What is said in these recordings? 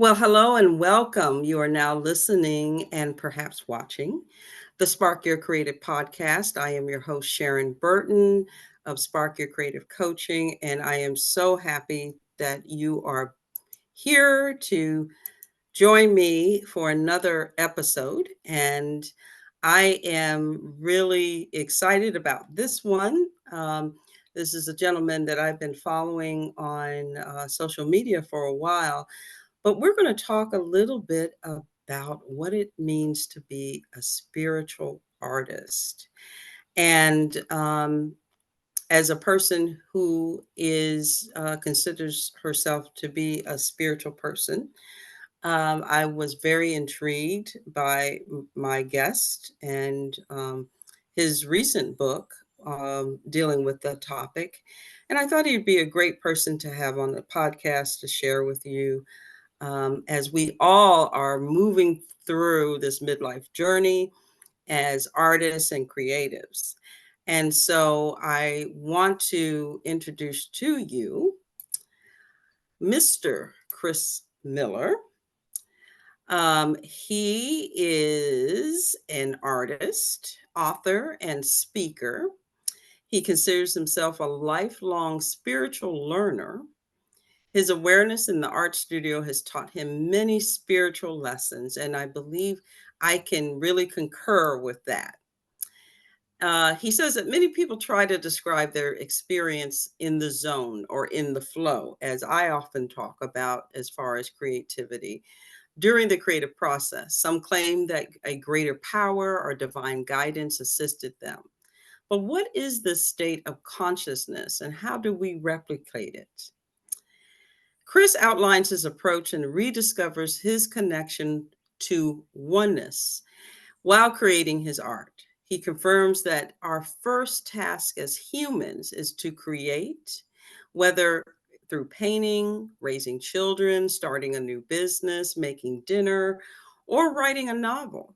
Well, hello and welcome. You are now listening and perhaps watching the Spark Your Creative podcast. I am your host, Sharon Burton of Spark Your Creative Coaching, and I am so happy that you are here to join me for another episode. And I am really excited about this one. This is a gentleman that I've been following on social media for a while, but we're going to talk a little bit about what it means to be a spiritual artist. And as a person who is considers herself to be a spiritual person, I was very intrigued by my guest and his recent book dealing with the topic. And I thought he'd be a great person to have on the podcast to share with you as we all are moving through this midlife journey as artists and creatives. And so I want to introduce to you Mr. Chris Miller. He is an artist, author, and speaker. He considers himself a lifelong spiritual learner. His awareness in the art studio has taught him many spiritual lessons, and I believe I can really concur with that. He says that many people try to describe their experience in the zone or in the flow, as I often talk about as far as creativity during the creative process. Some claim that a greater power or divine guidance assisted them. But what is this state of consciousness and how do we replicate it? Chris outlines his approach and rediscovers his connection to oneness while creating his art. He confirms that our first task as humans is to create, whether through painting, raising children, starting a new business, making dinner, or writing a novel.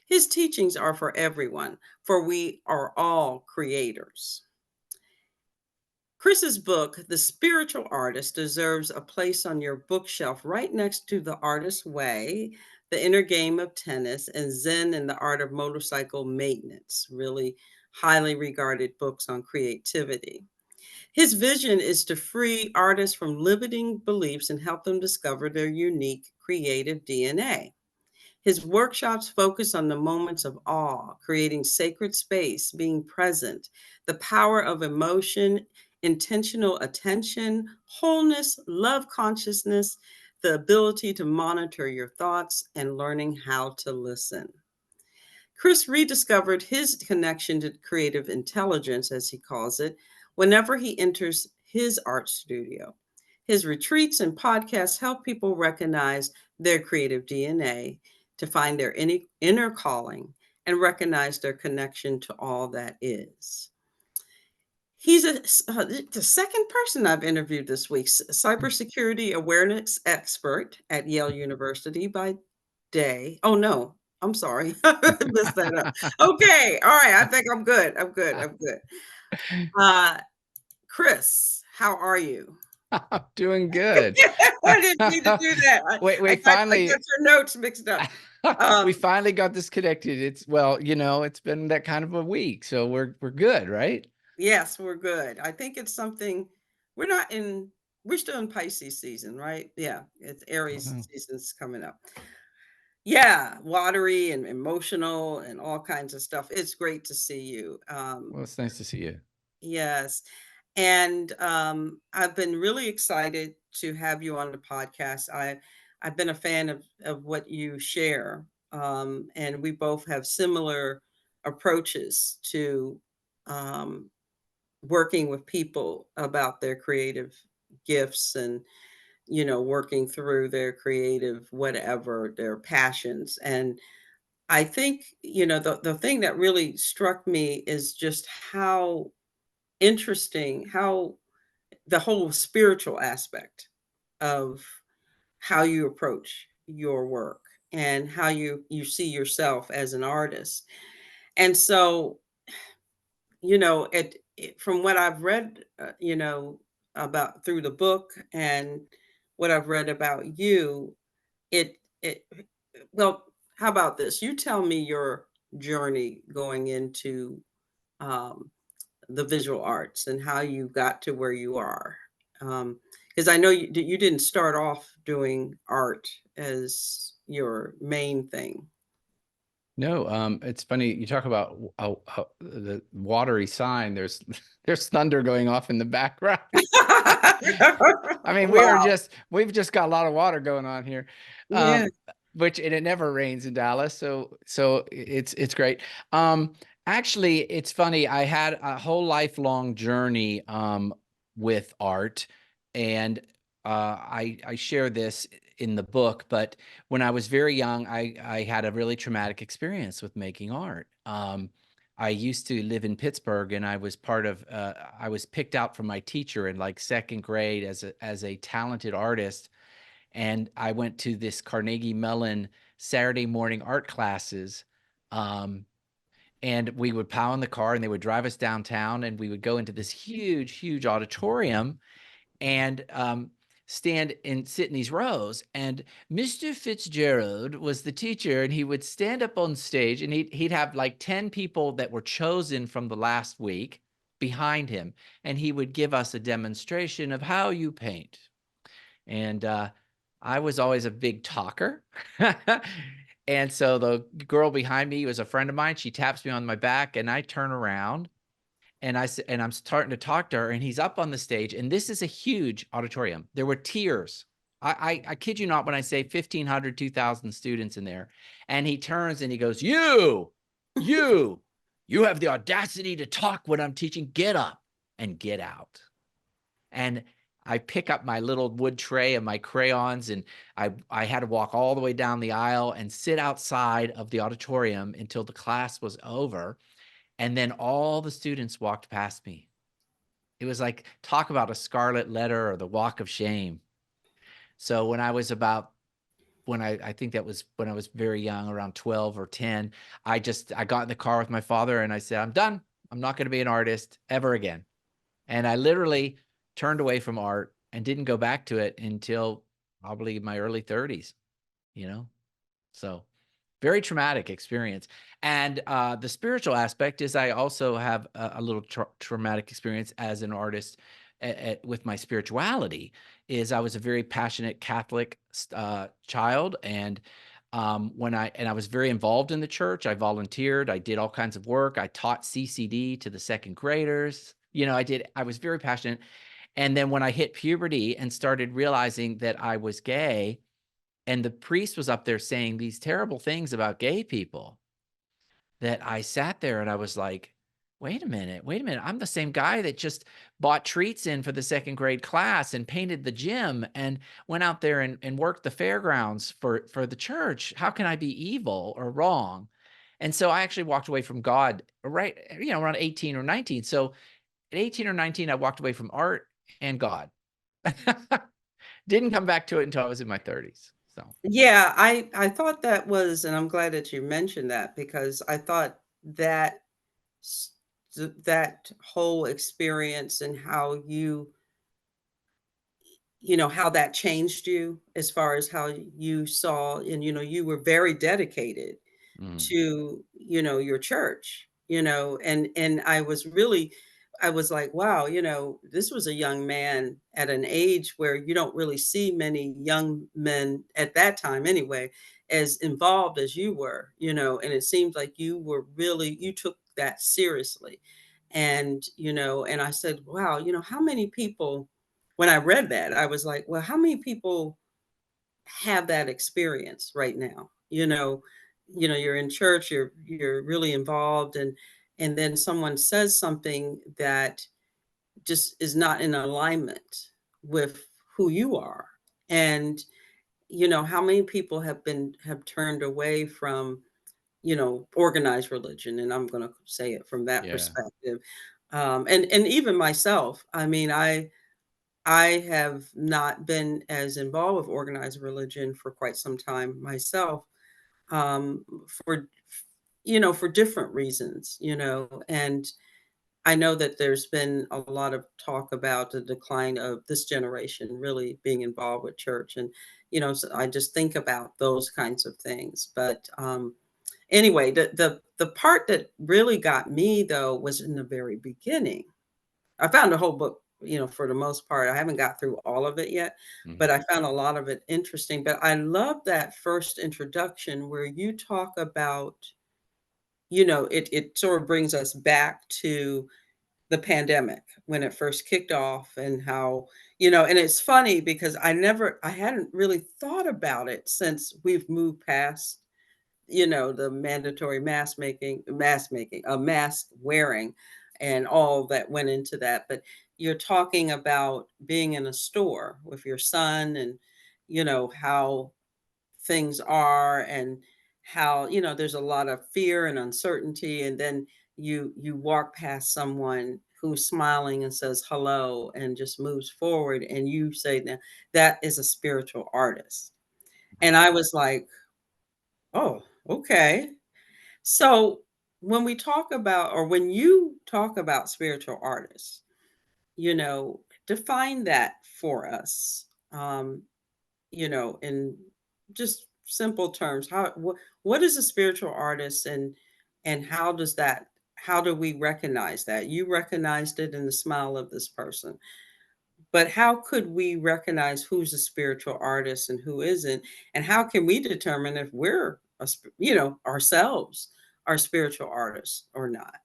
His teachings are for everyone, for we are all creators. Chris's book, The Spiritual Artist, deserves a place on your bookshelf right next to The Artist's Way, The Inner Game of Tennis, and Zen and the Art of Motorcycle Maintenance, really highly regarded books on creativity. His vision is to free artists from limiting beliefs and help them discover their unique creative DNA. His workshops focus on the moments of awe, creating sacred space, being present, the power of emotion, intentional attention, wholeness, love consciousness, the ability to monitor your thoughts, and learning how to listen. Chris rediscovered his connection to creative intelligence, as he calls it, whenever he enters his art studio. His retreats and podcasts help people recognize their creative DNA, to find their inner calling, and recognize their connection to all that is. He's the second person I've interviewed this week, cybersecurity awareness expert at Yale University by day. Oh, no, I'm sorry. Messed that up. Okay. All right. I think I'm good. I'm good. I'm good. Uh, Chris, how are you? I'm doing good. I didn't mean to do that. We I got finally your notes mixed up. we Um, finally got this connected. It's been that kind of a week, so we're good, right? yes, we're good. I think it's something we're not in, we're still in Pisces season, right? Yeah, it's Aries Wow. season's coming up. Yeah, watery and emotional and all kinds of stuff. It's great to see you. Well, it's nice to see you. Yes. And I've been really excited to have you on the podcast. I've been a fan of what you share. And we both have similar approaches to um, working with people about their creative gifts and, working through their creative, whatever, their passions. And I think, the thing that really struck me is just how interesting, how the whole spiritual aspect of how you approach your work and how you see yourself as an artist. And so, from what I've read, about through the book and what I've read about you, it well, how about this? You tell me your journey going into, um, the visual arts and how you got to where you are. Because I know you didn't start off doing art as your main thing. No, it's funny you talk about the watery sign. There's there's thunder going off in the background. I mean, Wow. we've just got a lot of water going on here. Yeah. Which and it never rains in Dallas, so it's great. Um, Actually, it's funny. I had a whole lifelong journey with art, and I share this in the book. But when I was very young, I had a really traumatic experience with making art. I used to live in Pittsburgh, and I was part of. I was picked out from my teacher in like second grade as a talented artist, and I went to this Carnegie Mellon Saturday morning art classes. Um, and we would pile in the car, and they would drive us downtown, and we would go into this huge, huge auditorium, and stand and sit in these rows. And Mr. Fitzgerald was the teacher, and he would stand up on stage, and he'd have like 10 people that were chosen from the last week behind him, and he would give us a demonstration of how you paint. And I was always a big talker. And so the girl behind me was a friend of mine. She taps me on my back, and I turn around, and and I'm starting to talk to her, and he's up on the stage, and this is a huge auditorium. There were tears. I kid you not when I say 1,500, 2,000 students in there. And he turns and he goes, you, you have the audacity to talk when I'm teaching. Get up and get out. And I pick up my little wood tray and my crayons, and I had to walk all the way down the aisle and sit outside of the auditorium until the class was over, and then all the students walked past me. It was like, talk about a scarlet letter or the walk of shame. So when I was about when I think that was when I was very young, around 12 or 10, I got in the car with my father, and I said, "I'm done. I'm not going to be an artist ever again." And I literally turned away from art and didn't go back to it until probably my early 30s, you know? So very traumatic experience. And the spiritual aspect is I also have a little traumatic experience as an artist with my spirituality. Is I was a very passionate Catholic child, and I was very involved in the church. I volunteered. I did all kinds of work. I taught CCD to the second graders. I was very passionate. And then when I hit puberty and started realizing that I was gay, and the priest was up there saying these terrible things about gay people, that I sat there and I was like, wait a minute. I'm the same guy that just bought treats in for the second grade class and painted the gym and went out there and worked the fairgrounds for the church. How can I be evil or wrong? And so I actually walked away from God right, around 18 or 19. So at 18 or 19, I walked away from art and God. Didn't come back to it until I was in my 30s. So, Yeah, I thought that was, and I'm glad that you mentioned that because I thought that that whole experience and how how that changed you as far as how you saw, and you were very dedicated mm, to, your church, and I was like, wow, this was a young man at an age where you don't really see many young men at that time anyway, as involved as you were, and it seemed like you took that seriously. And I said, wow, how many people, when I read that, I was like, well, how many people have that experience right now? You're in church, you're really involved, and then someone says something that just is not in alignment with who you are. And how many people have turned away from, organized religion, and I'm going to say it from that yeah. perspective. And even myself, I mean, I have not been as involved with organized religion for quite some time myself, for for different reasons, and I know that there's been a lot of talk about the decline of this generation really being involved with church, So I just think about those kinds of things. But anyway, the part that really got me though was in the very beginning. I found the whole book, for the most part. I haven't got through all of it yet, Mhm. but I found a lot of it interesting. But I love that first introduction where you talk about, it sort of brings us back to the pandemic when it first kicked off and how, and it's funny because I hadn't really thought about it since we've moved past, the mandatory mask wearing and all that went into that. But you're talking about being in a store with your son and, how things are and how, there's a lot of fear and uncertainty. And then you walk past someone who's smiling and says hello and just moves forward. And you say, now that is a spiritual artist. And Right. I was like, oh, okay. So when we talk about, or when you talk about spiritual artists, define that for us, in just simple terms. What is a spiritual artist, and how do we recognize that? You recognized it in the smile of this person, but how could we recognize who's a spiritual artist and who isn't? And how can we determine if we're ourselves are spiritual artists or not?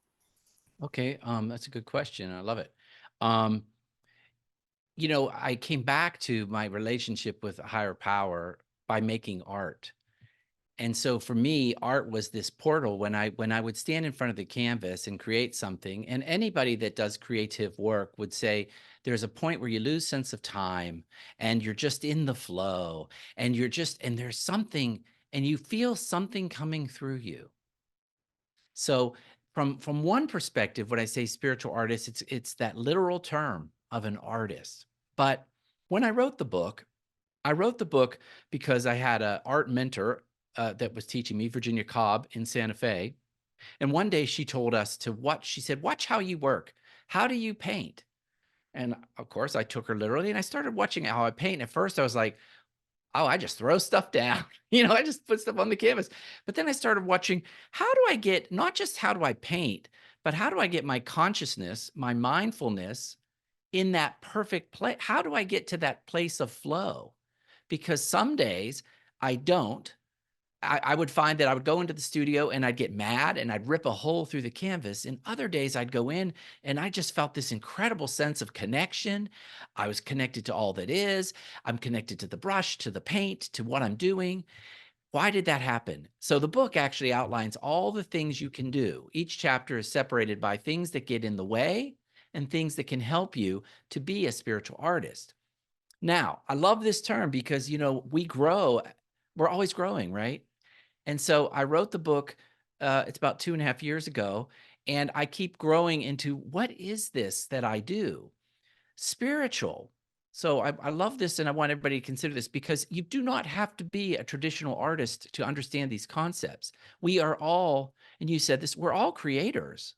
Okay, that's a good question. I love it. Um, I came back to my relationship with a higher power by making art. And so for me, art was this portal when I would stand in front of the canvas and create something. And anybody that does creative work would say there's a point where you lose sense of time and you're just in the flow and and there's something and you feel something coming through you. So from one perspective, when I say spiritual artist, it's that literal term of an artist. But when I wrote the book because I had an art mentor that was teaching me, Virginia Cobb in Santa Fe. And one day she told us to watch, she said, watch how you work. How do you paint? And of course, I took her literally and I started watching how I paint. At first, I was like, oh, I just throw stuff down. I just put stuff on the canvas. But then I started watching how do I get not just how do I paint, but how do I get my consciousness, my mindfulness in that perfect place? How do I get to that place of flow? Because some days I don't. I would find that I would go into the studio and I'd get mad and I'd rip a hole through the canvas. And other days I'd go in and I just felt this incredible sense of connection. I was connected to all that is. I'm connected to the brush, to the paint, to what I'm doing. Why did that happen? So the book actually outlines all the things you can do. Each chapter is separated by things that get in the way and things that can help you to be a spiritual artist. Now, I love this term because, we grow, we're always growing, right? And so I wrote the book, it's about 2.5 years ago, and I keep growing into what is this that I do? Spiritual. So I love this and I want everybody to consider this because you do not have to be a traditional artist to understand these concepts. We are all, and you said this, we're all creators.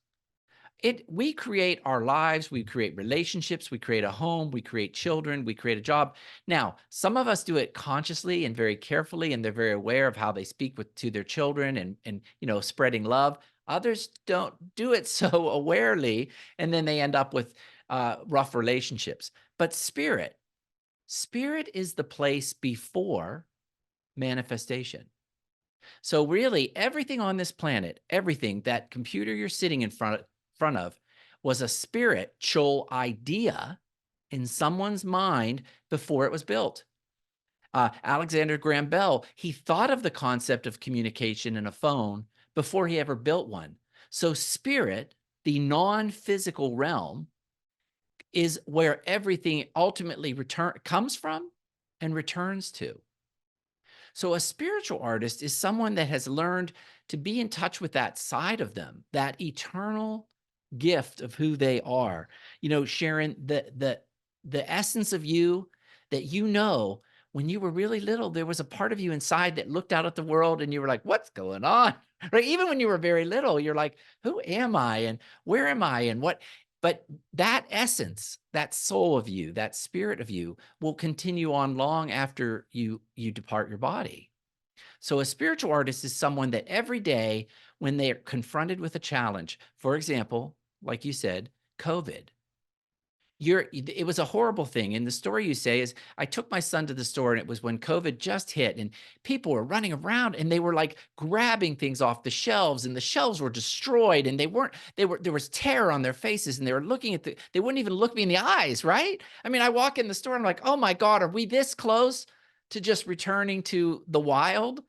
We create our lives, we create relationships, we create a home, we create children, we create a job. Now, some of us do it consciously and very carefully, and they're very aware of how they speak to their children and spreading love. Others don't do it so awarely, and then they end up with rough relationships. But spirit is the place before manifestation. So really, everything on this planet, everything that computer you're sitting in front of was a spiritual idea in someone's mind before it was built. Alexander Graham Bell, he thought of the concept of communication in a phone before he ever built one. So spirit, the non-physical realm, is where everything ultimately comes from and returns to. So a spiritual artist is someone that has learned to be in touch with that side of them, that eternal gift of who they are. Sharon, the essence of you that when you were really little, there was a part of you inside that looked out at the world and you were like, what's going on? Right? Even when you were very little, you're like, who am I and where am I and what? But that essence, that soul of you, that spirit of you will continue on long after you depart your body. So a spiritual artist is someone that every day when they are confronted with a challenge, for example, like you said, COVID, it was a horrible thing. And the story you say is I took my son to the store and it was when COVID just hit and people were running around and they were like grabbing things off the shelves and the shelves were destroyed and there was terror on their faces and they were looking at they wouldn't even look me in the eyes, right? I mean, I walk in the store and I'm like, oh my God, are we this close to just returning to the wild?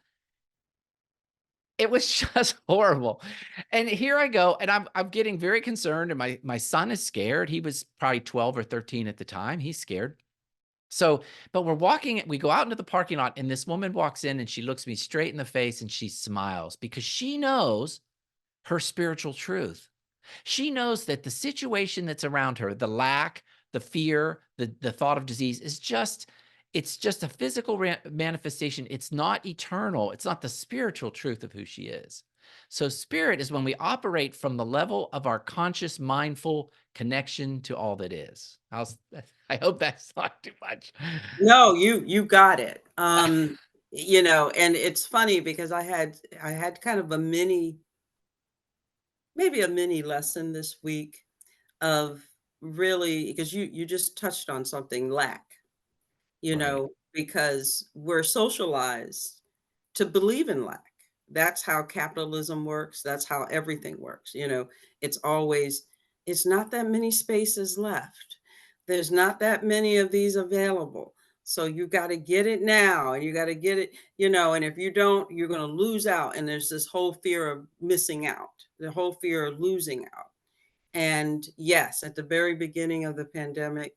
It was just horrible. And here I go, and I'm getting very concerned, and my son is scared. He was probably 12 or 13 at the time. He's scared. So, but we go out into the parking lot, and this woman walks in and she looks me straight in the face and she smiles because she knows her spiritual truth. She knows that the situation that's around her, the lack, the fear, the thought of disease is just it's just a physical manifestation. It's not eternal. It's not the spiritual truth of who she is. So spirit is when we operate from the level of our conscious, mindful connection to all that is. I hope that's not too much. No, you got it. And it's funny because I had kind of a maybe a mini lesson this week of really because you just touched on something, lack, Right, because we're socialized to believe in lack. That's how capitalism works. That's how everything works. It's always, it's not that many spaces left. There's not that many of these available. So you got to get it now and you got to get it, and if you don't, you're going to lose out. And there's this whole fear of missing out, the whole fear of losing out. And yes, at the very beginning of the pandemic,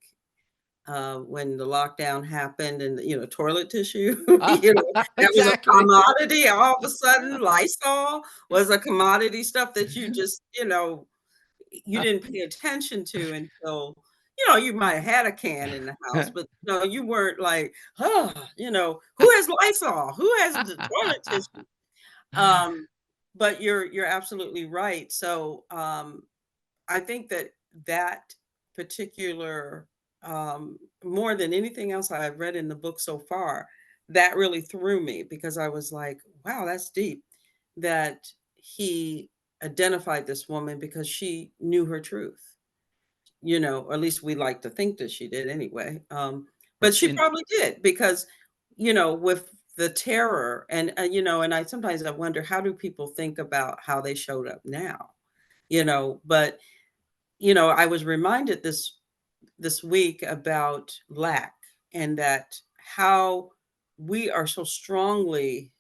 when the lockdown happened and, toilet tissue, that was a exactly. commodity. All of a sudden, Lysol was a commodity, stuff that you just, you didn't pay attention to until, you might have had a can in the house, but no, you weren't like, oh, who has Lysol? Who has the toilet tissue? Um, but you're absolutely right. So I think that particular, more than anything else I've read in the book so far, that really threw me because I was like, wow, that's deep. That he identified this woman because she knew her truth, or at least we like to think that she did anyway. But she And probably did because, with the terror and I sometimes I wonder how do people think about how they showed up now, but I was reminded this week about lack and that how we are so strongly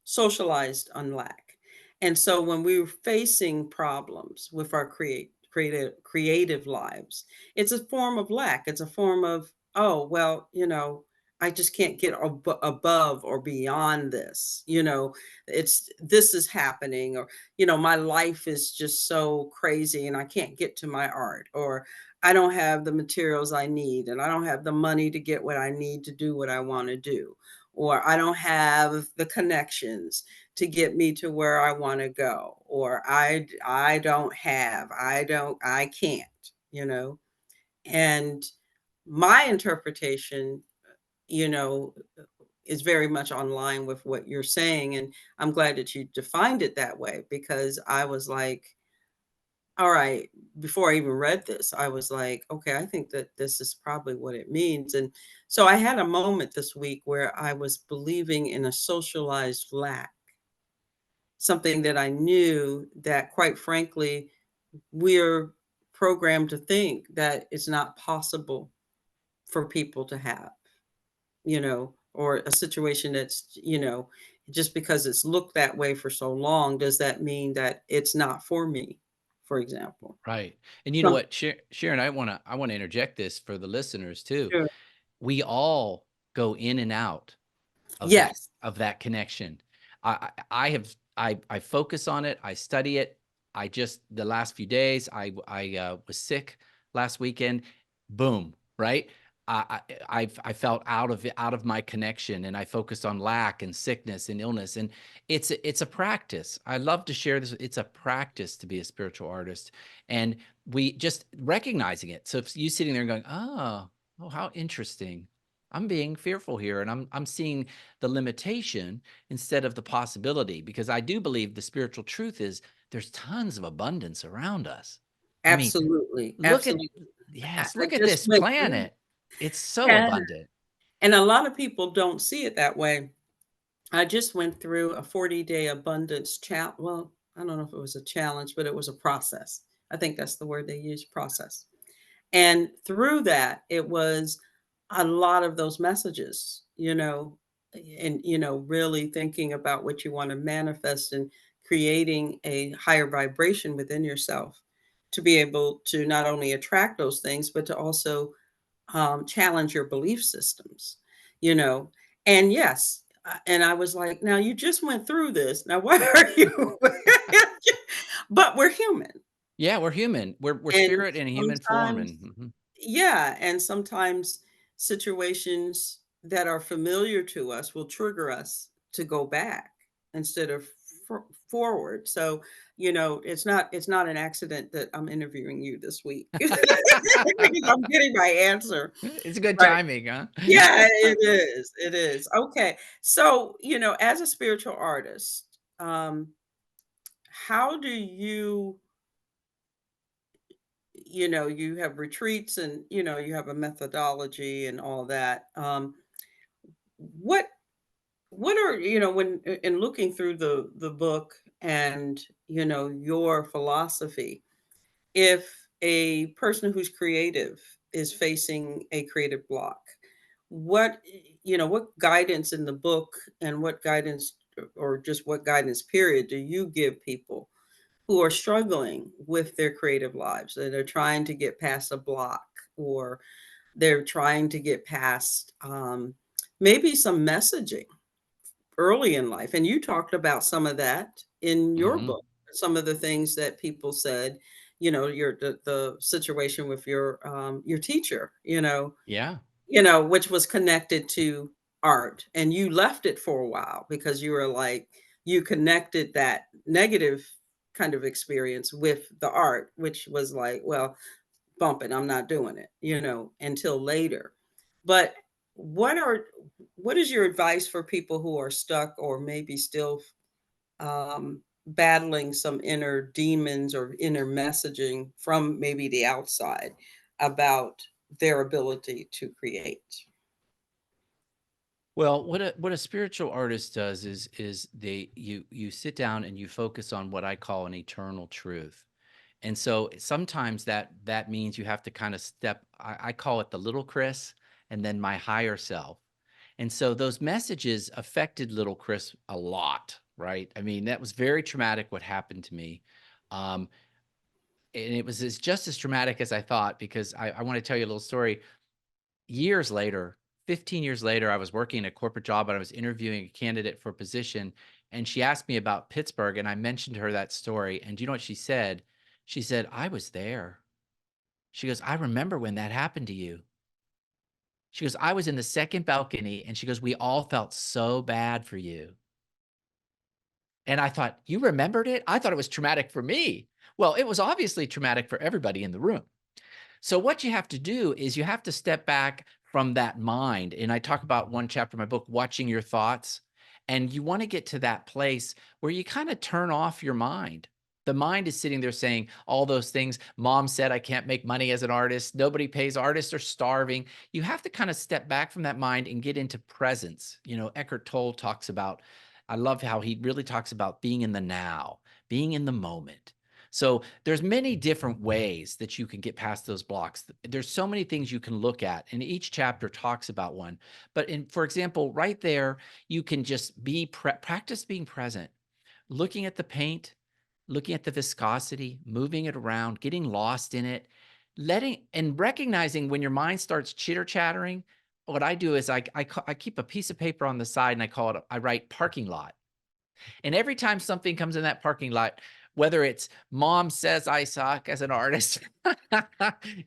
socialized on lack. And so when we were facing problems with our creative lives, it's a form of lack. It's a form of, oh, well, I just can't get above or beyond this. It's this is happening, or, my life is just so crazy and I can't get to my art, or I don't have the materials I need and I don't have the money to get what I need to do what I want to do, or I don't have the connections to get me to where I want to go, or I can't, you know. And my interpretation, you know, is very much online with what you're saying, and I'm glad that you defined it that way because I was like, all right, before I even read this, I was like, okay, I think that this is probably what it means. And so I had a moment this week where I was believing in a socialized lack, something that I knew that, quite frankly, we're programmed to think that it's not possible for people to have, or a situation that's, just because it's looked that way for so long, does that mean that it's not for me, for example? right. And you know Some what, Sharon, I wanna interject this for the listeners too. Sure. We all go in and out Yes. of that connection. I focus on it. I study it. I just the last few days I was sick last weekend. Boom, right? I felt out of my connection, and I focused on lack and sickness and illness, and it's a practice. I love to share this. It's a practice to be a spiritual artist, and we just recognizing it. So if you sitting there and going, oh, how interesting. I'm being fearful here, and I'm seeing the limitation instead of the possibility, because I do believe the spiritual truth is there's tons of abundance around us. I mean, Absolutely, look at absolutely. yes, I look at just this went through. planet. It's so Yeah, abundant. and a lot of people don't see it that way. I just went through a 40-day abundance well, I don't know if it was a challenge, but it was a process. I think that's the word they use, process. And through that, it was a lot of those messages, and, really thinking about what you want to manifest and creating a higher vibration within yourself to be able to not only attract those things, but to also challenge your belief systems, you know. And yes, and I was like, now you just went through this. Now, why are you? But we're human. Yeah, we're human. We're And spirit in a human form, sometimes, and mhm. yeah, and sometimes situations that are familiar to us will trigger us to go back instead of forward. So, it's not an accident that I'm interviewing you this week because I'm getting my answer. It's good Right. timing, huh? Yeah, it is. It is. Okay. So, as a spiritual artist, how do you have retreats and, you have a methodology and all that. What what are, when in looking through the book and, your philosophy, if a person who's creative is facing a creative block, what guidance in the book and what guidance or just what guidance period do you give people who are struggling with their creative lives, that are trying to get past a block, or they're trying to get past maybe some messaging early in life? And you talked about some of that in your Mhm. book, some of the things that people said, the situation with your teacher, Yeah. which was connected to art, and you left it for a while because you were like, you connected that negative kind of experience with the art, which was like, well, bump it, I'm not doing it, until later. But what are what is your advice for people who are stuck or maybe still battling some inner demons or inner messaging from maybe the outside about their ability to create? Well, what a spiritual artist does is you sit down and you focus on what I call an eternal truth. And so sometimes that means you have to kind of step, I call it the little Chris and then my higher self. And so those messages affected little Chris a lot, right? I mean, that was very traumatic what happened to me. Um, and it was just as traumatic as I thought, because I want to tell you a little story. Years later, 15 years later, I was working a corporate job and I was interviewing a candidate for a position. And she asked me about Pittsburgh, and I mentioned to her that story. And do you know what she said? She said, I was there. She goes, I remember when that happened to you. She goes, I was in the second balcony, and she goes, we all felt so bad for you. And I thought, you remembered it? I thought it was traumatic for me. Well, it was obviously traumatic for everybody in the room. So what you have to do is you have to step back from that mind. And I talk about one chapter in my book, watching your thoughts. And you want to get to that place where you kind of turn off your mind. The mind is sitting there saying all those things. Mom said, I can't make money as an artist. Nobody pays. Artists are starving. You have to kind of step back from that mind and get into presence. Eckhart Tolle talks about, I love how he really talks about being in the now, being in the moment. So there's many different ways that you can get past those blocks. There's so many things you can look at, and each chapter talks about one. But for example, right there, you can just practice being present, looking at the paint, looking at the viscosity, moving it around, getting lost in it, letting and recognizing when your mind starts chitter chattering. What I do is I keep a piece of paper on the side, and I write parking lot. And every time something comes in that parking lot, whether it's mom says I suck as an artist,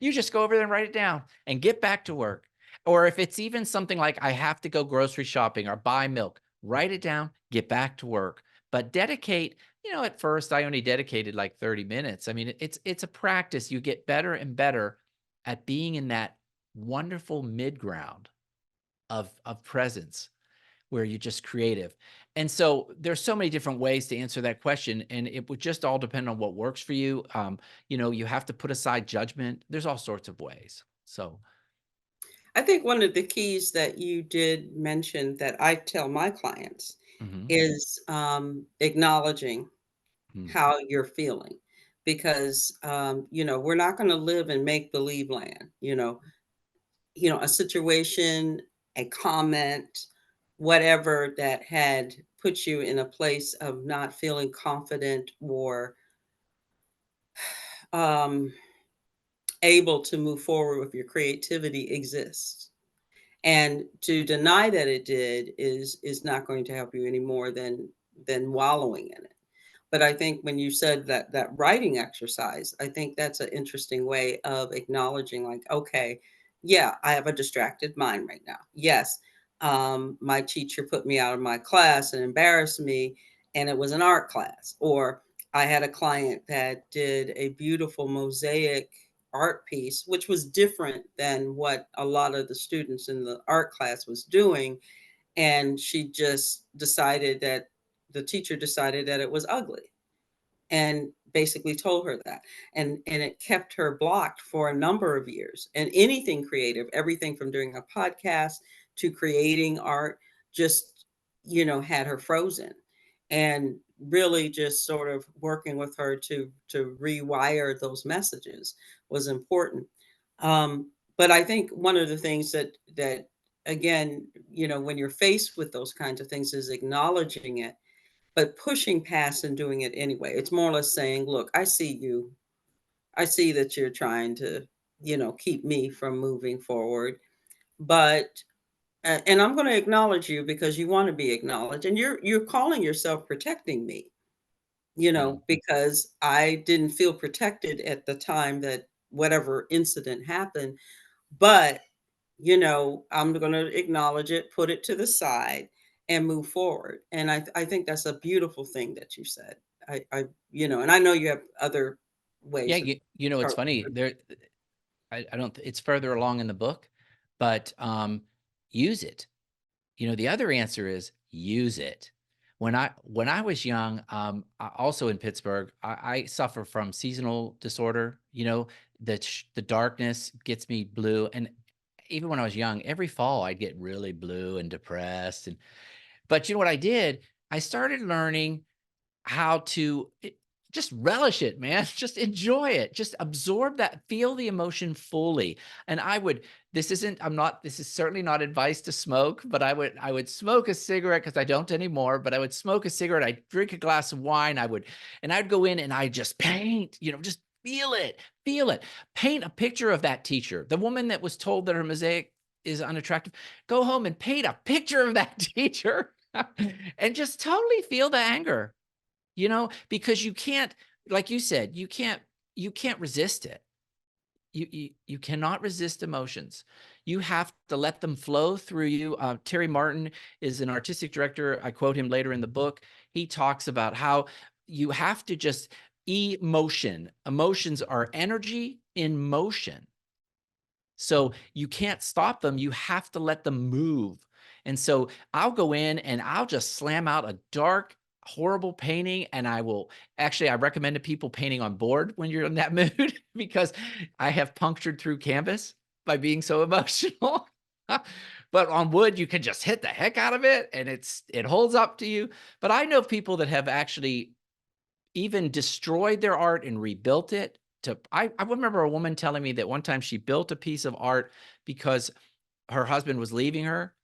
you just go over there and write it down and get back to work. Or if it's even something like I have to go grocery shopping or buy milk, write it down, get back to work. But dedicate, at first I only dedicated like 30 minutes. I mean, it's a practice. You get better and better at being in that wonderful mid-ground of presence where you're just creative. And so there's so many different ways to answer that question, and it would just all depend on what works for you. You have to put aside judgment. There's all sorts of ways. So, I think one of the keys that you did mention that I tell my clients mhm, is, acknowledging mhm, how you're feeling because, we're not gonna live in make believe land, a situation, a comment, whatever that had put you in a place of not feeling confident or um, able to move forward with your creativity exists. And to deny that it did is not going to help you any more than wallowing in it. But I think when you said that writing exercise, I think that's an interesting way of acknowledging, like, okay, yeah, I have a distracted mind right now. Yes, my teacher put me out of my class and embarrassed me, and it was an art class. Or I had a client that did a beautiful mosaic art piece, which was different than what a lot of the students in the art class was doing. And she just decided that the teacher decided that it was ugly and basically told her that. And it kept her blocked for a number of years. And anything creative, everything from doing a podcast to creating art, just, had her frozen. And really just sort of working with her to rewire those messages was important. But I think one of the things that again, when you're faced with those kinds of things is acknowledging it but pushing past and doing it anyway. It's more or less saying, "Look, I see you. I see that you're trying to, keep me from moving forward, but and I'm going to acknowledge you because you want to be acknowledged, and you're calling yourself protecting me, mhm. because I didn't feel protected at the time that whatever incident happened, but I'm gonna acknowledge it, put it to the side, and move forward. And I think that's a beautiful thing that you said. And I know you have other Yeah, ways of it's approach funny. it. I don't it's further along in the book, but, use it. The other answer is use it. When I was young, also in Pittsburgh, I suffer from seasonal disorder. The darkness gets me blue, and even when I was young, every fall I'd get really blue and depressed. But you know what I did? I started learning how to just relish it, man. Just enjoy it. Just absorb that, feel the emotion fully. And this is certainly not advice to smoke, but I would smoke a cigarette because I don't anymore, but I would smoke a cigarette. I'd drink a glass of wine. And I'd go in and I just paint, just feel it. Paint a picture of that teacher, the woman that was told that her mosaic is unattractive. Go home and paint a picture of that teacher and just totally feel the anger, because you can't, like you said, you can't resist it. You cannot resist emotions. You have to let them flow through you. Terry Martin is an artistic director. I quote him later in the book. He talks about how you have to just emotion. Emotions are energy in motion. So you can't stop them. You have to let them move. And so I'll go in and I'll just slam out a dark, horrible painting. And I recommend to people painting on board when you're in that mood because I have punctured through canvas by being so emotional. But on wood, you can just hit the heck out of it and it holds up to you. But I know people that have actually even destroyed their art and rebuilt it to I remember a woman telling me that one time she built a piece of art because her husband was leaving her,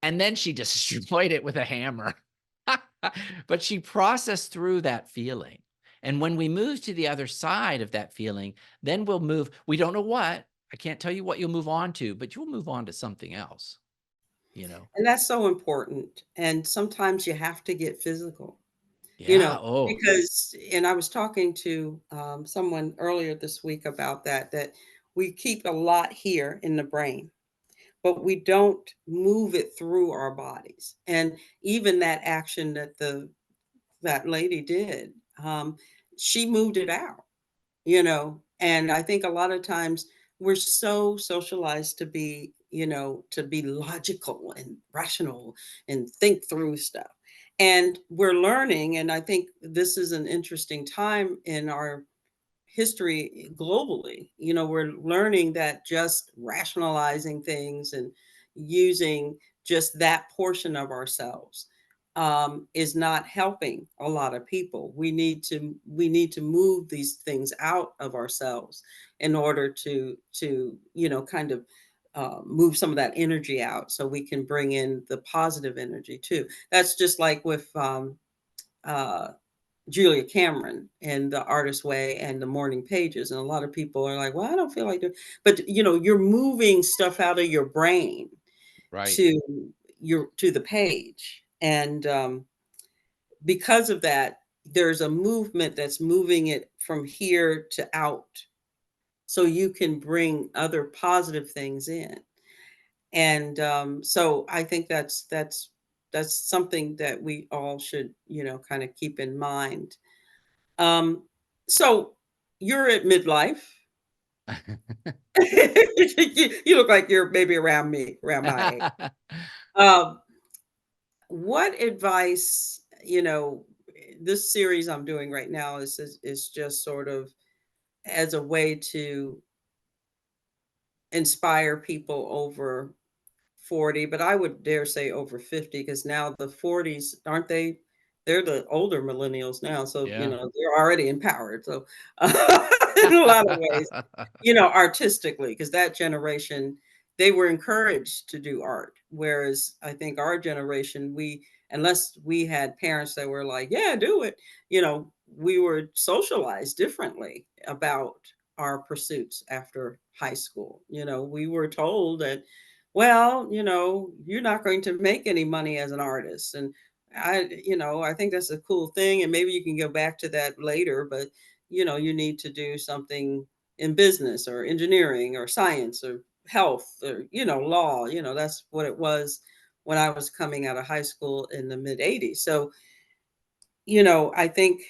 and then she destroyed it with a hammer. But she processed through that feeling. And when we move to the other side of that feeling, then we don't know what. I can't tell you what you'll move on to, but you'll move on to something else, you know? And that's so important. And sometimes you have to get physical, Yeah. Oh, because and I was talking to someone earlier this week about that we keep a lot here in the brain. but we don't move it through our bodies. And even that action that the that lady did, um, she moved it out, you know. And I think a lot of times we're so socialized to be, you know, to be logical and rational and think through stuff. And we're learning, and I think this is an interesting time in our history globally. You know, we're learning that just rationalizing things and using just that portion of ourselves is not helping a lot of people. We need to move these things out of ourselves in order to you know, kind of move some of that energy out so we can bring in the positive energy too. That's just like with uh, Julia Cameron and The Artist's Way and The Morning Pages, and a lot of people are like, "Well, I don't feel like doing," but, you know, you're moving stuff out of your brain Right. to to the page, and, because of that, there's a movement that's moving it from here to out, so you can bring other positive things in, and, so I think that's something that we all should, you know, kinda keep in mind. Um, so you're at midlife. You look like you're maybe around me, around my age. Um, what advice, you know, this series I'm doing right now is just sort of as a way to inspire people over 40, but I would dare say over 50, because now the 40s, aren't they? They're the older millennials now, so, you Yeah. know, they're already empowered, so, in a lot of ways, you know, artistically, because that generation, they were encouraged to do art, whereas I think our generation, we unless we had parents that were like, "Yeah, do it," you know, we were socialized differently about our pursuits after high school. You know, we were told that, well, you know, you're not going to make any money as an artist. And you know, I think that's a cool thing. And maybe you can go back to that later, but, you know, you need to do something in business or engineering or science or health or, you know, law. You know, that's what it was when I was coming out of high school in the mid 80s. So, you know, I think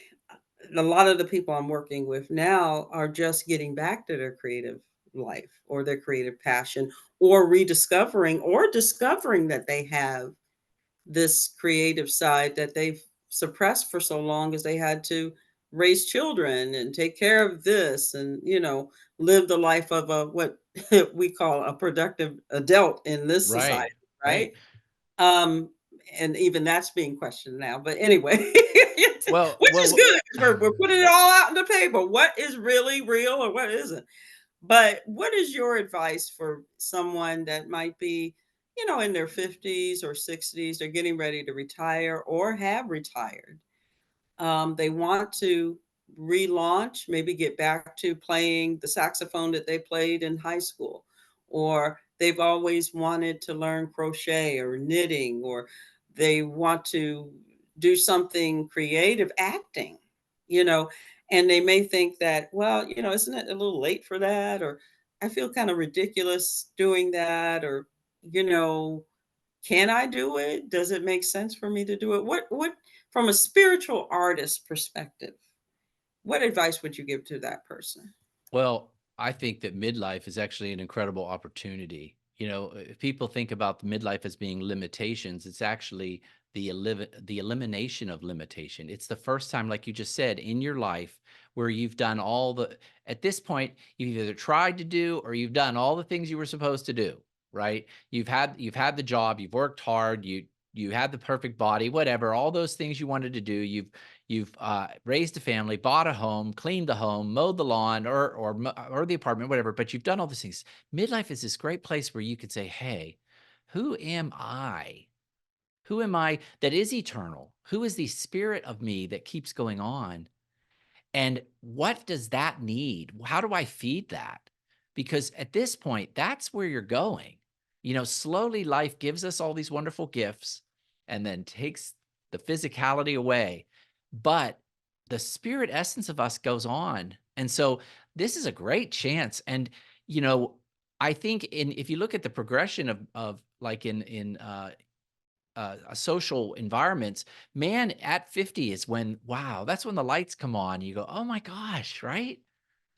a lot of the people I'm working with now are just getting back to their creative life or their creative passion, or rediscovering or discovering that they have this creative side that they've suppressed for so long as they had to raise children and take care of this and, you know, live the life of a what we call a productive adult in this society, Right. right? Right. Um, and even that's being questioned now. But anyway, Well, which is good 'cause we're putting it all out on the table. What is really real or what isn't? But what is your advice for someone that might be, you know, in their 50s or 60s, they're getting ready to retire or have retired? They want to relaunch, maybe get back to playing the saxophone that they played in high school, or they've always wanted to learn crochet or knitting, or they want to do something creative, acting, you know, and they may think that, well, you know, isn't it a little late for that? Or I feel kind of ridiculous doing that, or, you know, can I do it? Does it make sense for me to do it? What from a spiritual artist perspective, what advice would you give to that person? Well, I think that midlife is actually an incredible opportunity. You know, if people think about the midlife as being limitations, it's actually the elimination of limitation. It's the first time, like you just said, in your life where you've done all the at this point, you've either tried to do or you've done all the things you were supposed to do, right? You've had the job, you've worked hard, you had the perfect body, whatever, all those things you wanted to do, you've raised a family, bought a home, cleaned the home, mowed the lawn, or the apartment, whatever. But you've done all these things. Midlife is this great place where you could say, "Hey, who am I? Who am I that is eternal? Who is the spirit of me that keeps going on? And what does that need? How do I feed that?" Because at this point, that's where you're going. You know, slowly life gives us all these wonderful gifts and then takes the physicality away. But the spirit essence of us goes on. And so this is a great chance. And, you know, I think in if you look at the progression of like social environments, man, at 50 is when, wow, that's when the lights come on. You go, oh my gosh, right?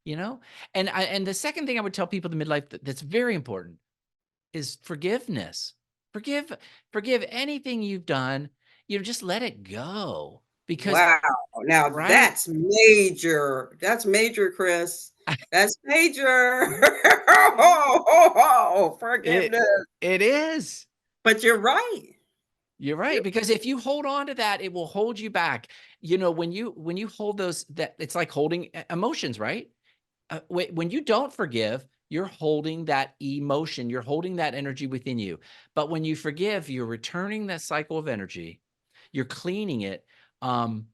You know, and the second thing I would tell people in midlife that's very important is forgiveness. Forgive forgive anything you've done. You know, just let it go because Wow. Now right. that's major. That's major, Chris. That's major. Oh, It forgiveness. it is. But you're right. You're You're right, because if you hold on to that, it will hold you back. You know, when you hold those that it's like holding emotions, right? When you don't forgive, you're holding that emotion, you're holding that energy within you. But when you forgive, you're returning that cycle of energy. You're cleaning it. Um,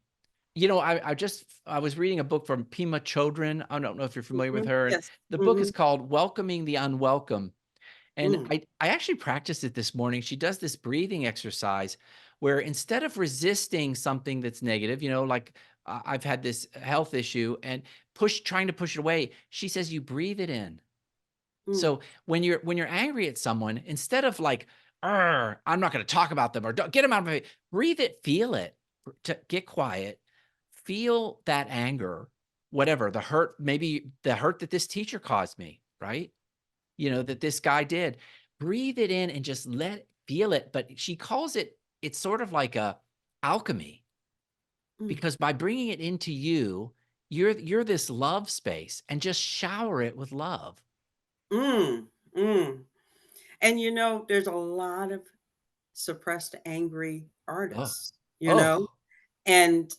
you know, I was reading a book from Pima Chodron. I don't know if you're familiar with mhm, her, and yes. the book is Mhm, called Welcoming the Unwelcome. And mm, I actually practiced it this morning. She does this breathing exercise where instead of resisting something that's negative, you know, like I've had this health issue and trying to push it away, she says you breathe it in. mm, So when you're angry at someone, instead of like, "Arr, I'm not going to talk about them or get them out of my," breathe it, feel it, to get quiet, feel that anger, whatever the hurt, maybe the hurt that this teacher caused me, right? You know, that this guy did. Breathe it in and just feel it. But she calls it, it's sort of like a alchemy mm, because by bringing it into you, you're this love space and just shower it with love. mm, mm. And there's a lot of suppressed angry Oh, artists, oh, and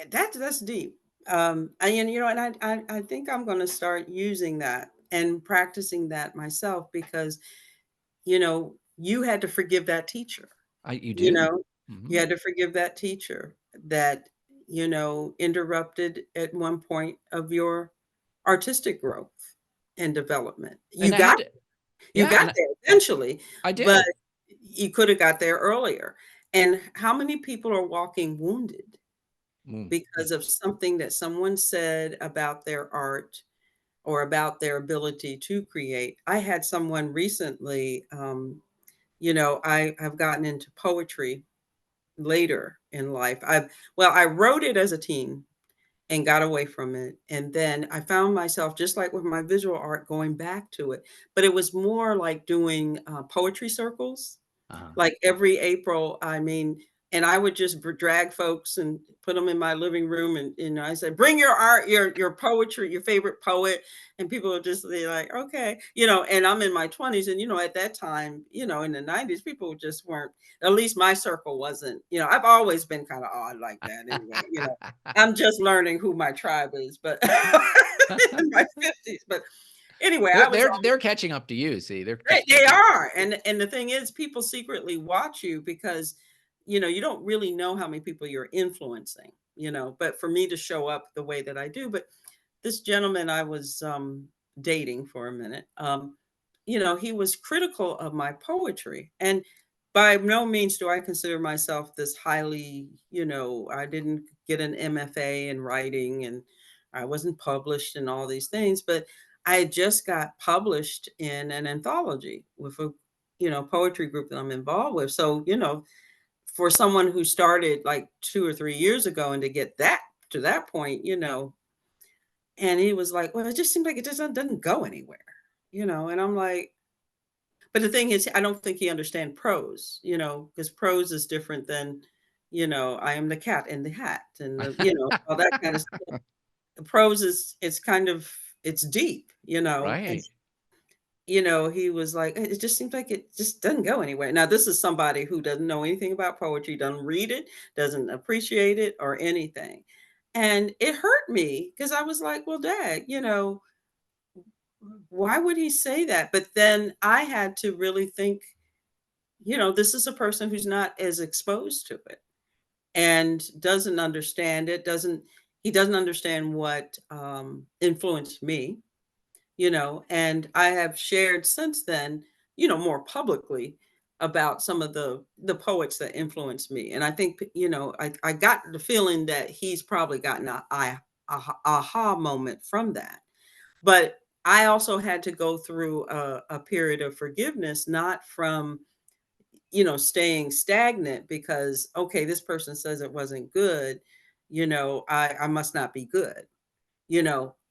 that's deep. And I think I'm going to start using that and practicing that myself because you had to forgive that teacher. you You do. know, you Mhm. had to forgive that teacher that interrupted at one point of your artistic growth and development. And You I had got to, you yeah, got and there eventually, I but did. you could have got there earlier. And how many people are walking wounded Mm, because of something that someone said about their art or about their ability to create? I had someone recently, I have gotten into poetry later in life. I wrote it as a teen and got away from it. And then I found myself, just like with my visual art, going back to it. But it was more like doing poetry circles uh-huh. like every April, I mean, and I would just drag folks and put them in my living room, and I said, "Bring your art, your poetry, your favorite poet," and people would just be like, "Okay," And I'm in my 20s, and at that time, in the 90s, people just weren't. At least my circle wasn't. I've always been kind of odd like that, anyway. I'm just learning who my tribe is, but in my 50s. But anyway, I was They're catching up to you. See, they're Right, catching up they to you. are, and the thing is people secretly watch you because, you don't really know how many people you're influencing, but for me to show up the way that I do. But this gentleman I was, dating for a minute, he was critical of my poetry, and by no means do I consider myself this highly, I didn't get an MFA in writing, and I wasn't published and all these things, but I had just got published in an anthology with a, poetry group that I'm involved with. So, for someone who started like 2 or 3 years ago and to get that to that point, and he was like, "Well, it just seems like it just doesn't go anywhere," and I'm like, but the thing is, I don't think he understand prose, because prose is different than, I am the cat in the hat and all that kind of stuff. Prose is it's kind of it's deep, and Right. he was like, "It just seems like it just doesn't go anywhere." Now, this is somebody who doesn't know anything about poetry, doesn't read it, doesn't appreciate it or anything. And it hurt me because I was like, well, dad, why would he say that? But then I had to really think, this is a person who's not as exposed to it and doesn't understand it, he doesn't understand what influenced me, and I have shared since then, more publicly about some of the poets that influenced me. And I think, I got the feeling that he's probably gotten a aha moment from that. But I also had to go through a period of forgiveness, not from, staying stagnant because, okay, this person says it wasn't good, I must not be good.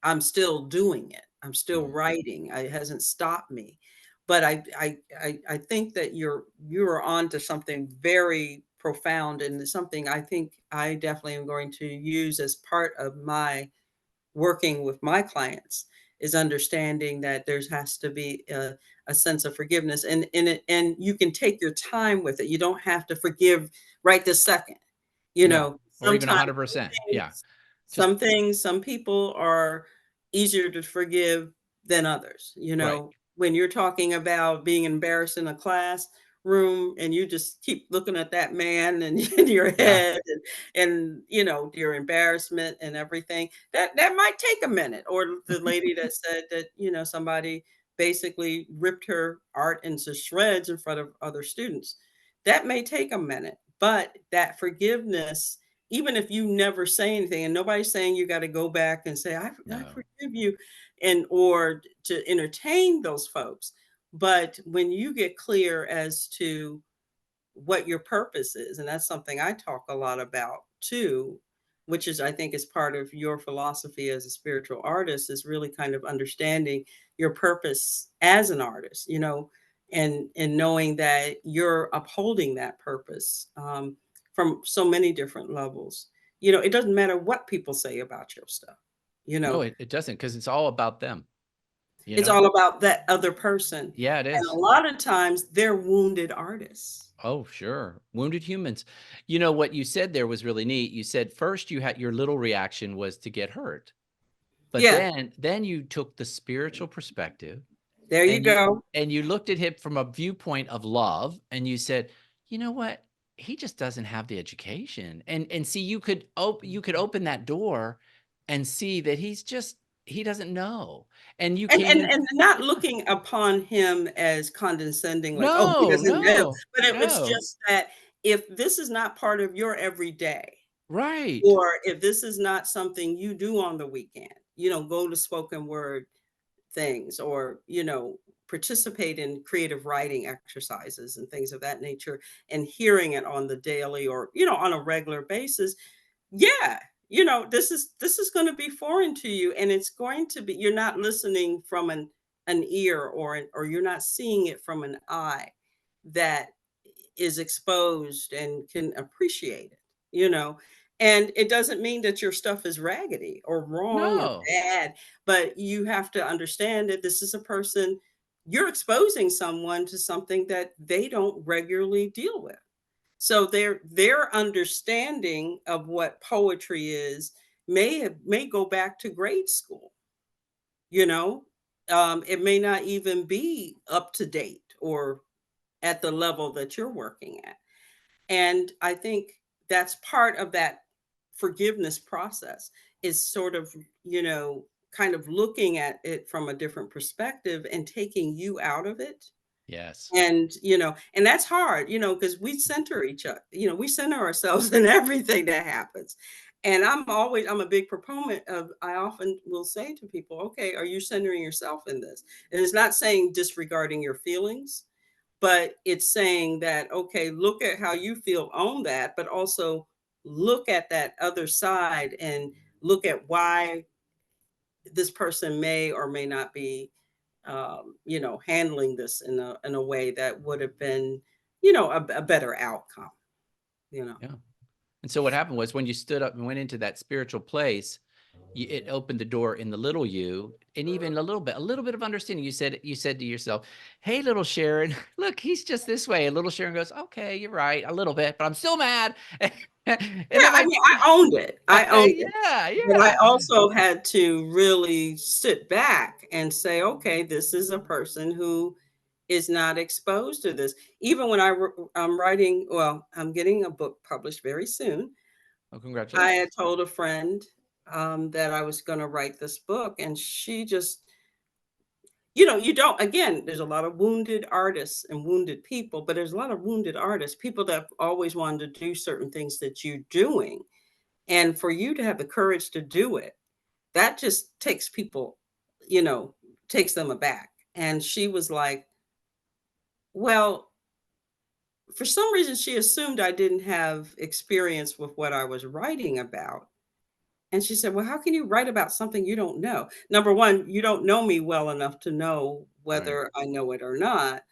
I'm still doing it. I'm still Mhm. writing. It hasn't stopped me. But I think that you're on to something very profound and something I think I definitely am going to use as part of my working with my clients is understanding that there's has to be a sense of forgiveness and you can take your time with it. You don't have to forgive right this second. No, or even Sometimes 100%. Yeah. Just some people are easier to forgive than others, right. when you're talking about being embarrassed in a classroom and you just keep looking at that man and in your Yeah. head and your embarrassment and everything, that might take a minute. Or the lady that said that, somebody basically ripped her art into shreds in front of other students. That may take a minute, but that forgiveness, even if you never say anything and nobody's saying you got to go back and say, I No. forgive you, and or to entertain those folks. But when you get clear as to what your purpose is, and that's something I talk a lot about too, which is I think is part of your philosophy as a spiritual artist, is really kind of understanding your purpose as an artist, and knowing that you're upholding that purpose, from so many different levels. It doesn't matter what people say about your stuff. You No, know, it doesn't, because it's all about them, you it's know? all about that other person. Yeah, it And a is. lot of times they're wounded artists. Oh, sure. Wounded humans. You know, what you said there was really neat. You said first you had your little reaction was to get hurt, but Yeah, then you took the spiritual perspective there you go. and you looked at him from a viewpoint of love and you said, "You know what? He just doesn't have the education." And see, you could open that door and see that he doesn't know. And you And came and in. and not Yeah. looking upon him as condescending, like, "Oh, he No, doesn't know." no, But it's no. just that if this is not part of your everyday, Right. or if this is not something you do on the weekend, go to spoken word things, or, participate in creative writing exercises and things of that nature, and hearing it on the daily or, on a regular basis, yeah, this is gonna be foreign to you, and it's going to be you're not listening from an ear, or you're not seeing it from an eye that is exposed and can appreciate it, you know? And it doesn't mean that your stuff is raggedy or wrong or No. bad, but you have to understand that this is a person you're exposing someone to something that they don't regularly deal with. So their understanding of what poetry is may go back to grade school, you know? It may not even be up to date or at the level that you're working at. And I think that's part of that forgiveness process is sort of, kind of looking at it from a different perspective and taking you out of it. Yes. And that's hard, because we center each other, we center ourselves in everything that happens. And I'm a big proponent of, I often will say to people, okay, are you centering yourself in this? And it's not saying disregarding your feelings, but it's saying that, okay, look at how you feel on that, but also look at that other side and look at why this person may or may not be, handling this in a way that would have been, a better outcome, you know. Yeah. And so what happened was when you stood up and went into that spiritual place, it opened the door in the little you, and even a little bit of understanding. You said to yourself, "Hey, little Sharon, look, he's just this way." And little Sharon goes, "Okay, you're right, a little bit, but I'm still mad." And Yeah, that I might mean, I owned it. I owned it. yeah, But I yeah. also had to really sit back and say, okay, this is a person who is not exposed to this. Even when I'm writing, well, I'm getting a book published very soon. Oh, I had congratulations. told a friend, that I was going to write this book, and she just, you don't, again, there's a lot of wounded artists and wounded people, but there's a lot of wounded artists, people that always wanted to do certain things that you're doing. And for you to have the courage to do it, that just takes people, you know, takes them aback. And she was like, well, for some reason, she assumed I didn't have experience with what I was writing about. And she said, well, how can you write about something you don't know? Number one, you don't know me well enough to know Right. whether I know it or not.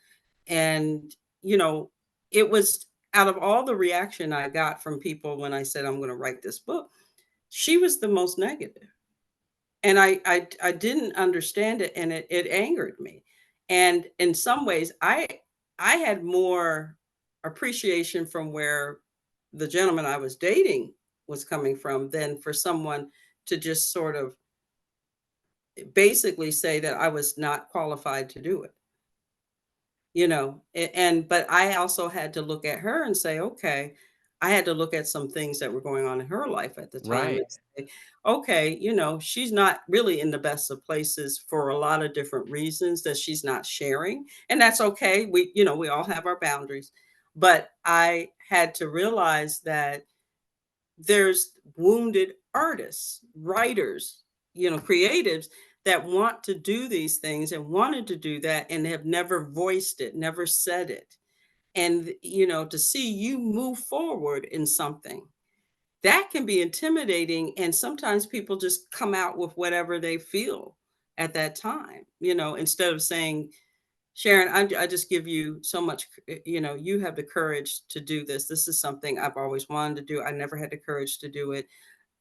And, you know, it was out of all the reaction I got from people when I said I'm going to write this book, she was the most negative. And I didn't understand it, and it angered me. And in some ways, I had more appreciation from where the gentleman I was dating was coming from than for someone to just sort of basically say that I was not qualified to do it. You know, and but I also had to look at her and say, "Okay." I had to look at some things that were going on in her life at the time and Right. say, "Okay, you know, she's not really in the best of places for a lot of different reasons that she's not sharing, and that's okay. We, you know, we all have our boundaries." But I had to realize that there's wounded artists, writers, you know, creatives that want to do these things and wanted to do that and have never voiced it, never said it. And, you know, to see you move forward in something that can be intimidating. And sometimes people just come out with whatever they feel at that time, you know, instead of saying, Sharon, I just give you so much, you know, you have the courage to do this. This is something I've always wanted to do. I never had the courage to do it.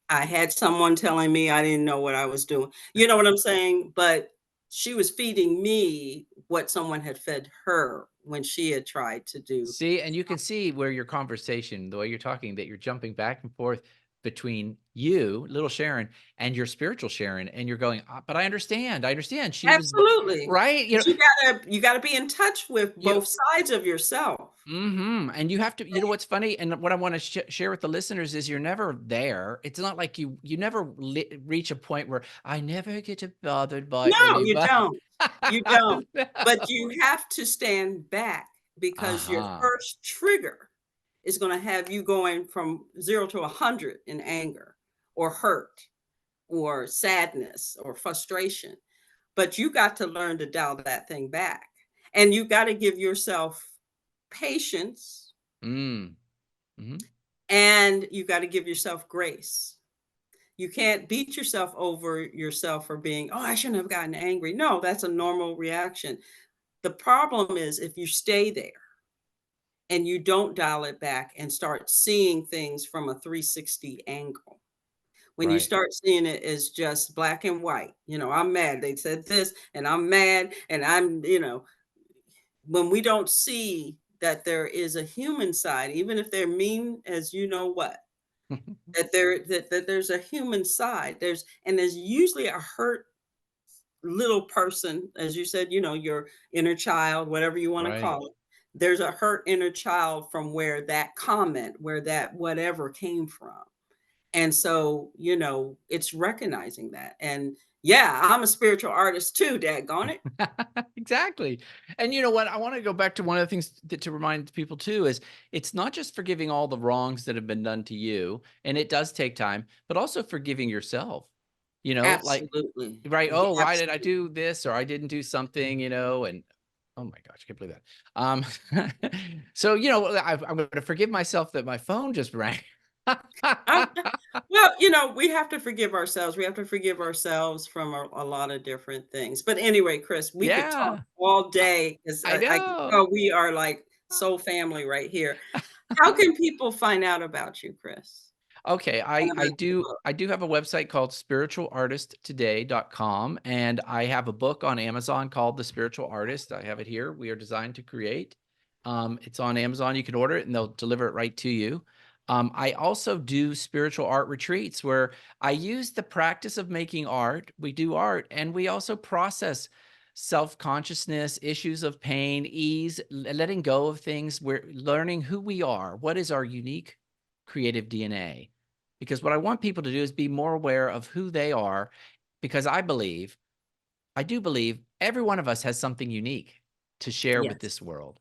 I had someone telling me I didn't know what I was doing. You know what I'm saying? But she was feeding me what someone had fed her when she had tried to do. See, and you can see where your conversation, the way you're talking, that you're jumping back and forth between you, little Sharon, and your spiritual Sharon, and you're going, but I understand. I understand. She was Absolutely. right. But you gotta be in touch with You both sides of yourself. And you have to, you know what's funny, and what I want to share with the listeners is you're never there. It's not like you never reach a point where I never get bothered by No, you anybody. don't. You don't. But you have to stand back because your Uh-huh. first trigger is gonna have you going from 0 to 100 in anger or hurt or sadness or frustration. But you got to learn to dial that thing back. And you got to give yourself patience Mm. Mhm. and you got to give yourself grace. You can't beat yourself over yourself for being, oh, I shouldn't have gotten angry. No, that's a normal reaction. The problem is if you stay there and you don't dial it back and start seeing things from a 360 angle. When you Right. start seeing it as just black and white, you know, I'm mad. They said this and I'm mad and I'm, you know, when we don't see that there is a human side, even if they're mean as you know what, that there's a human side. There's usually a hurt little person, as you said, you know, your inner child, whatever you want to Right. call it. There's a hurt inner child from where that comment, where that whatever came from. And so, you know, it's recognizing that. And yeah, I'm a spiritual artist too, daggone it. Exactly. And you know what? I want to go back to one of the things that to remind people too is it's not just forgiving all the wrongs that have been done to you, and it does take time, but also forgiving yourself. Like, Absolutely. right, Yeah, oh, why did I absolutely. do this or I didn't do something, and oh my gosh, I can't believe that. So, I'm going to forgive myself that my phone just rang. Um, well, you know, we have to forgive ourselves. We have to forgive ourselves from a lot of different things. But anyway, Chris, we could talk Yeah, all I, day because I I can know. tell we are like soul family right here. How can people find out about you, Chris, Okay, and I I about your do book? I do have a website called spiritualartisttoday.com, and I have a book on Amazon called The Spiritual Artist. I have it here. We are designed to create. It's on Amazon. You can order it and they'll deliver it right to you. I also do spiritual art retreats where I use the practice of making art. We do art and we also process self-consciousness, issues of pain, ease, letting go of things. We're learning who we are. What is our unique creative DNA? Because what I want people to do is be more aware of who they are, because I do believe every one of us has something unique to share with Yes. this world.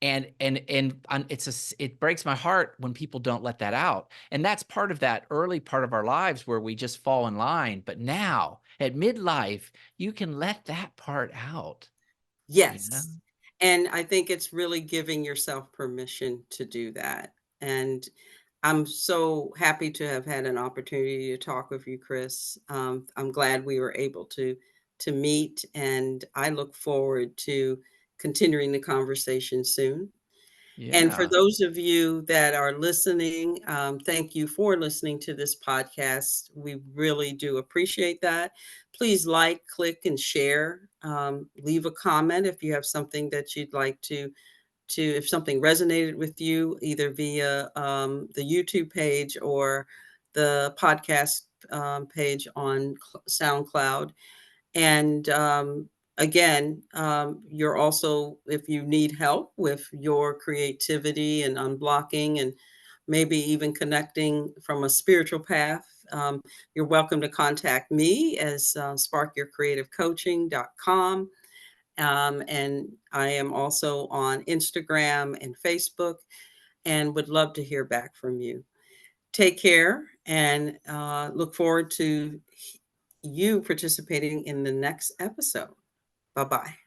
And it breaks my heart when people don't let that out. And that's part of that early part of our lives where we just fall in line. But now at midlife, you can let that part out, you know? Yes, and I think it's really giving yourself permission to do that, and I'm so happy to have had an opportunity to talk with you, Chris. I'm glad we were able to meet, and I look forward to continuing the conversation soon. And for Yeah. those of you that are listening, thank you for listening to this podcast. We really do appreciate that. Please like, click, and share. Leave a comment if you have something that you'd like to if something resonated with you, either via the YouTube page or the podcast page on SoundCloud. And again, you're also, if you need help with your creativity and unblocking and maybe even connecting from a spiritual path, you're welcome to contact me as sparkyourcreativecoaching.com. And I am also on Instagram and Facebook and would love to hear back from you. Take care and look forward to you participating in the next episode. Bye bye.